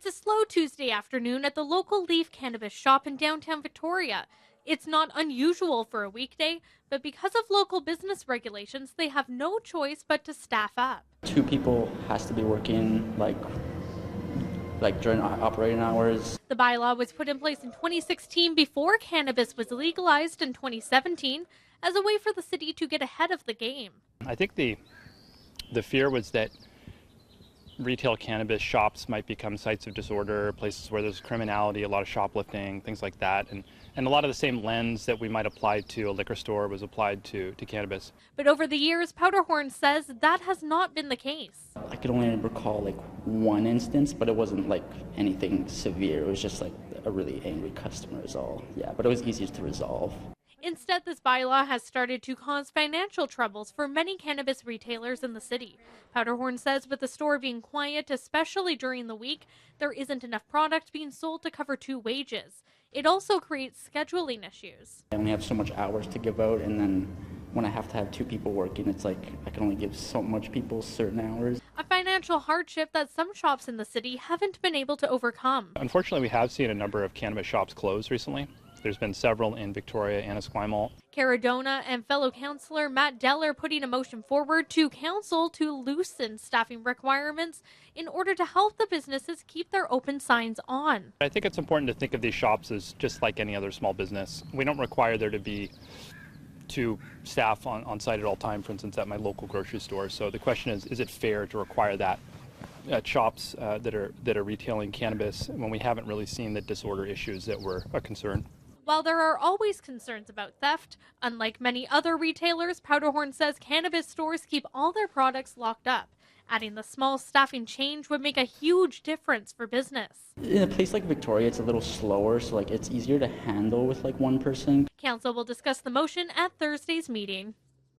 It's a slow Tuesday afternoon at the local Leaf Cannabis shop in downtown Victoria. It's not unusual for a weekday, but because of local business regulations, they have no choice but to staff up. 2 people has to be working like during operating hours. The bylaw was put in place in 2016 before cannabis was legalized in 2017 as a way for the city to get ahead of the game. I think the fear was that retail cannabis shops might become sites of disorder, places where there's criminality, a lot of shoplifting, things like that. And a lot of the same lens that we might apply to a liquor store was applied to cannabis. But over the years, Powderhorn says that has not been the case. I could only recall like one instance, but it wasn't like anything severe. It was just like a really angry customer is all. Yeah, but it was easier to resolve. Instead, this bylaw has started to cause financial troubles for many cannabis retailers in the city. Powderhorn says with the store being quiet, especially during the week, there isn't enough product being sold to cover 2 wages. It also creates scheduling issues. I only have so much hours to give out, and then when I have to have 2 people working, it's like I can only give so much people certain hours. A financial hardship that some shops in the city haven't been able to overcome. Unfortunately, we have seen a number of cannabis shops close recently. There's been several in Victoria and Esquimalt. Caradona and fellow councillor Matt Deller putting a motion forward to council to loosen staffing requirements in order to help the businesses keep their open signs on. I think it's important to think of these shops as just like any other small business. We don't require there to be 2 staff on site at all time, for instance, at my local grocery store. So the question is it fair to require that at shops that are retailing cannabis when we haven't really seen the disorder issues that were a concern? While there are always concerns about theft, unlike many other retailers, Powderhorn says cannabis stores keep all their products locked up. Adding the small staffing change would make a huge difference for business. In a place like Victoria, it's a little slower, so like it's easier to handle with like 1 person. Council will discuss the motion at Thursday's meeting.